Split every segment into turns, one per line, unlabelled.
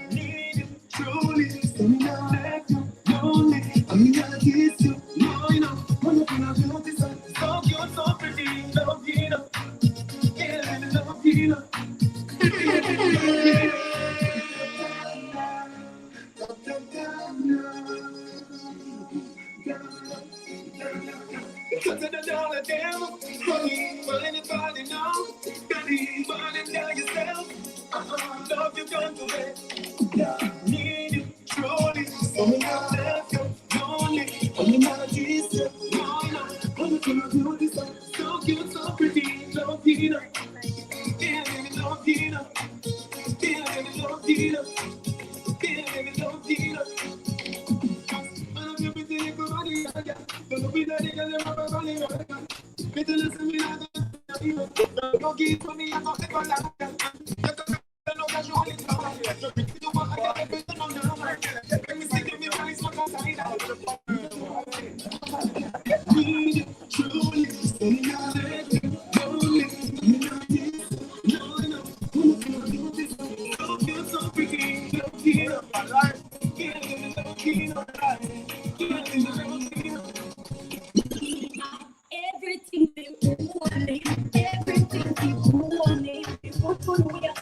Need you truly, so me not let you lonely. I mean, I kiss you, no, you know. When you feel I notice, so cute, so pretty, love you, know. Yeah, love you, know. Cut to the dollar down, honey, but anybody know? Believe on it, tell yourself. Love you, gone to it. Need you, truly, so me not left you lonely. I'm not kiss you, no, no. When you feel I notice, so cute, so pretty, love you, know. Yeah, love you, know. Yeah, love you, know. Yeah, love you, know. Everything you want, everything you want, before we are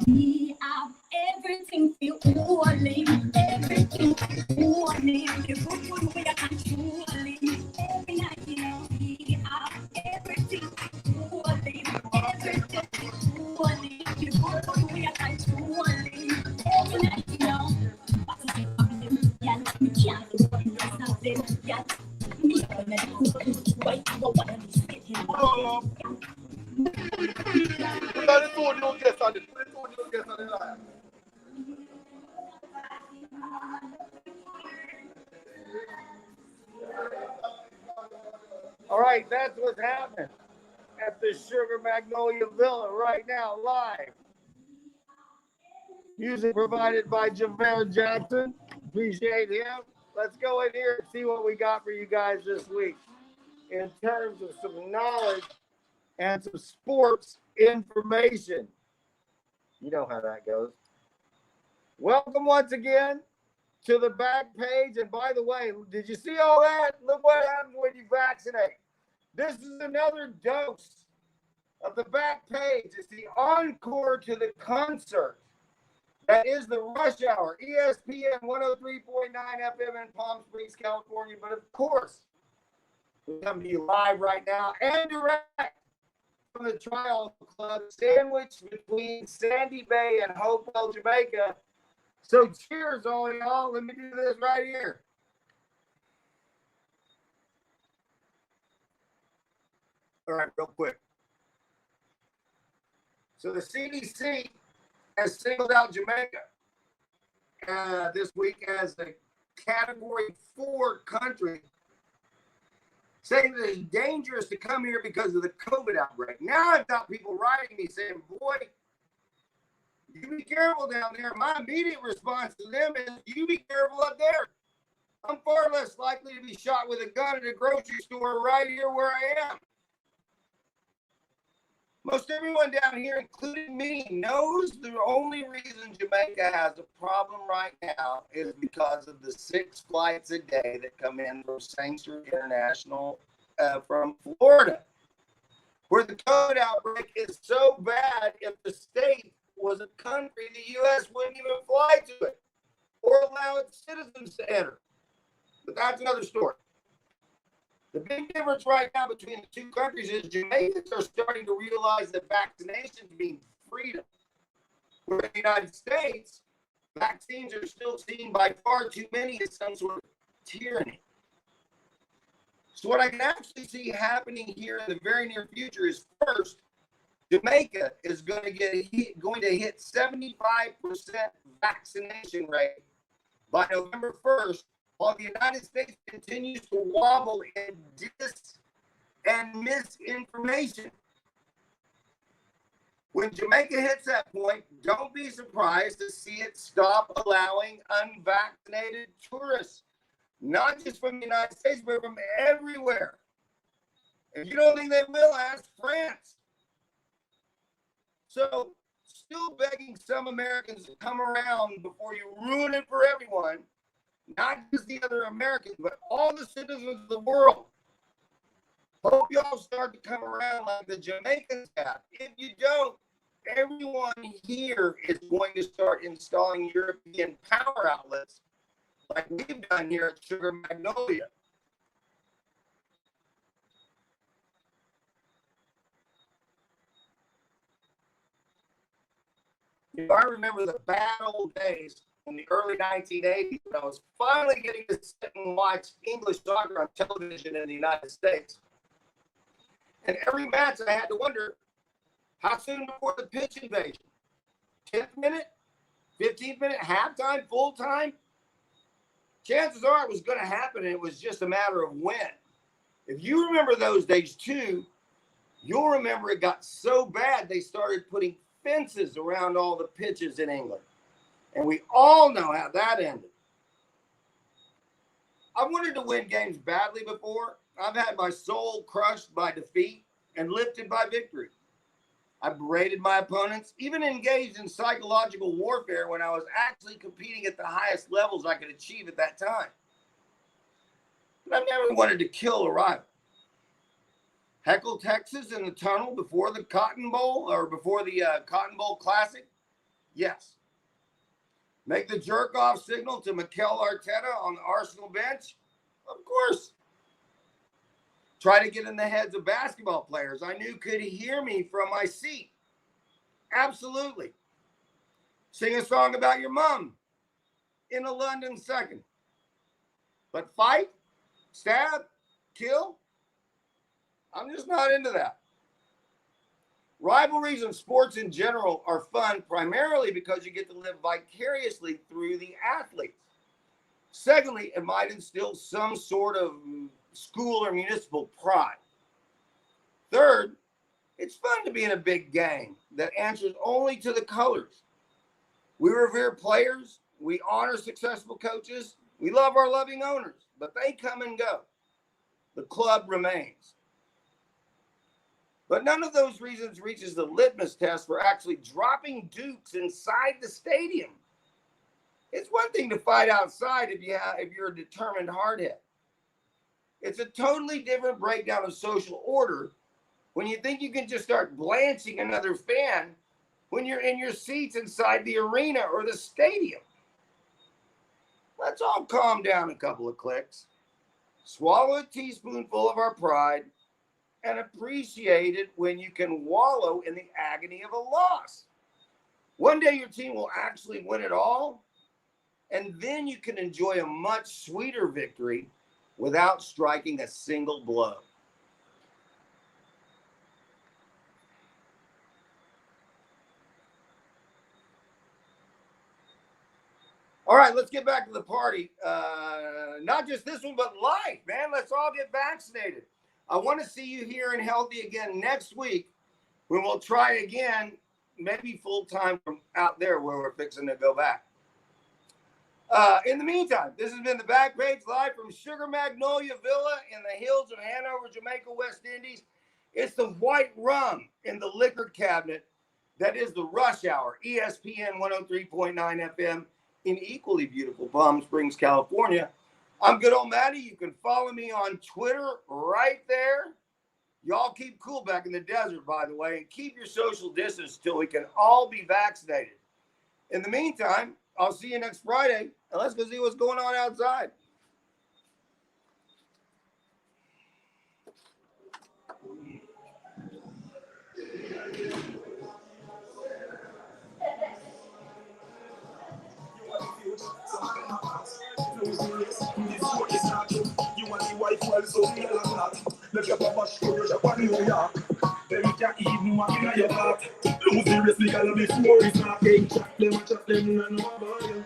we have everything you want, everything you want, before we are controlling. Every night, you know, we have everything you want, everything you want, before we are controlling. Every night, you know, but it's a problem. Yeah, we can't do nothing. Yeah, we are gonna do why you want to be sitting.
All right, that's what's happening at the Sugar Magnolia Villa right now, live. Music provided by Javere Jackson. Appreciate him. Let's go in here and see what we got for you guys this week in terms of some knowledge and some sports information. You know how that goes. Welcome once again to the back page. And by the way, did you see all that? Look what happens when you vaccinate. This is another dose of the back page. It's the encore to the concert. That is the Rush Hour, ESPN 103.9 FM in Palm Springs, California. But of course, we come to you live right now and direct from the Tryall Club, sandwiched between Sandy Bay and Hopewell, Jamaica. So cheers, all y'all. Let me do this right here. All right, real quick. So the CDC has singled out Jamaica this week as a Category 4 country, saying that it's dangerous to come here because of the COVID outbreak. Now I've got people writing me saying, boy, you be careful down there. My immediate response to them is, you be careful up there. I'm far less likely to be shot with a gun at a grocery store right here where I am. Most everyone down here, including me, knows the only reason Jamaica has a problem right now is because of the 6 flights a day that come in from Sanctuary International from Florida, where the COVID outbreak is so bad, if the state was a country, the U.S. wouldn't even fly to it or allow its citizens to enter. But that's another story. The big difference right now between the two countries is Jamaicans are starting to realize that vaccinations mean freedom. Where in the United States, vaccines are still seen by far too many as some sort of tyranny. So what I can actually see happening here in the very near future is, first, Jamaica is going to hit 75% vaccination rate by November 1st, while the United States continues to wobble in misinformation. When Jamaica hits that point, don't be surprised to see it stop allowing unvaccinated tourists, not just from the United States, but from everywhere. If you don't think they will, ask France. So, still begging some Americans to come around before you ruin it for everyone, not just the other Americans, but all the citizens of the world. Hope y'all start to come around like the Jamaicans have. If you don't, everyone here is going to start installing European power outlets like we've done here at Sugar Magnolia. I remember the bad old days in the early 1980s when I was finally getting to sit and watch English soccer on television in the United States. And every match I had to wonder, how soon before the pitch invasion? 10th minute? 15th minute? Halftime? Full time? Chances are it was going to happen, and it was just a matter of when. If you remember those days too, you'll remember it got so bad they started putting fences around all the pitches in England. And we all know how that ended. I wanted to win games badly before. I've had my soul crushed by defeat and lifted by victory. I berated my opponents, even engaged in psychological warfare when I was actually competing at the highest levels I could achieve at that time. But I never wanted to kill a rival. Heckle Texas in the tunnel before the Cotton Bowl or before the Cotton Bowl Classic? Yes. Make the jerk-off signal to Mikel Arteta on the Arsenal bench? Of course. Try to get in the heads of basketball players I knew could hear me from my seat. Absolutely. Sing a song about your mom in a London second. But fight, stab, kill? I'm just not into that. Rivalries in sports in general are fun primarily because you get to live vicariously through the athletes. Secondly, it might instill some sort of school or municipal pride. Third, it's fun to be in a big game that answers only to the colors. We revere players, we honor successful coaches, we love our loving owners, but they come and go. The club remains. But none of those reasons reaches the litmus test for actually dropping dukes inside the stadium. It's one thing to fight outside if you're a determined hardhead. It's a totally different breakdown of social order when you think you can just start blanching another fan when you're in your seats inside the arena or the stadium. Let's all calm down a couple of clicks, swallow a teaspoonful of our pride, and appreciate it when you can wallow in the agony of a loss. One day your team will actually win it all, and then you can enjoy a much sweeter victory without striking a single blow. All right, let's get back to the party. Not just this one, but life, man. Let's all get vaccinated. I want to see you here and healthy again next week when we'll try again, maybe full-time from out there where we're fixing to go back. In the meantime, this has been the Back Page live from Sugar Magnolia Villa in the hills of Hanover, Jamaica, West Indies. It's the white rum in the liquor cabinet that is the Rush Hour, ESPN 103.9 FM in equally beautiful Palm Springs, California. I'm good old Matty. You can follow me on Twitter right there. Y'all keep cool back in the desert, by the way, and keep your social distance till we can all be vaccinated. In the meantime, I'll see you next Friday, and let's go see what's going on outside.
You want the white well, so we are not. Let your papa show you Japan, New York. Then you can even walk in your heart. Lose seriously, girl, before it's not game. Chat them, and know about you.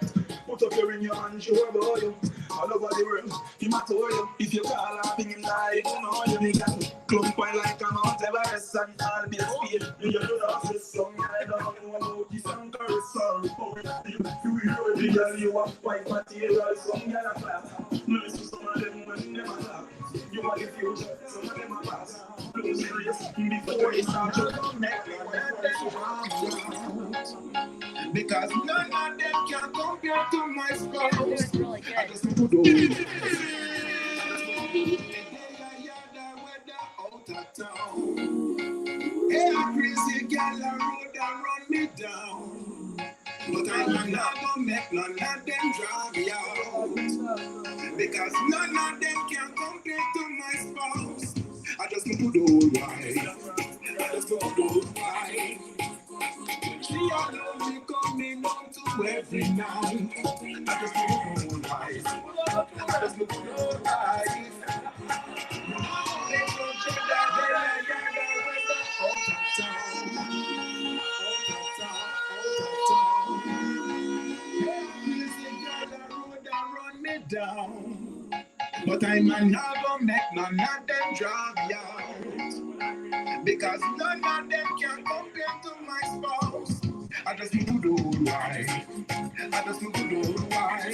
Put up your ring, your hand, show about you. All over the world, he might tell you. If you call a thing in life, you know you make a clump like a Mount Everest. and all be speed. You know the song, I don't know about this song, sorry. You hear the girl, you are white material, some girl a class. Listen to some of them when them a clap. You are the future, some of them a pass. Don't serious before you start to make me because none of them can compare to my spouse.
Really good.
I just want to do. Hey, a crazy girl a road and run me down, but I'm not gonna make none of them drag me out because none of them can compare to my spouse. I just want to do right. I just want to do right. She alone me coming on to every night. I just want to do right. I just want to do right. Down. But I'm not gonna make none of them drag me out because none of them can compare to my spouse. I just need to do right. I just need to do right.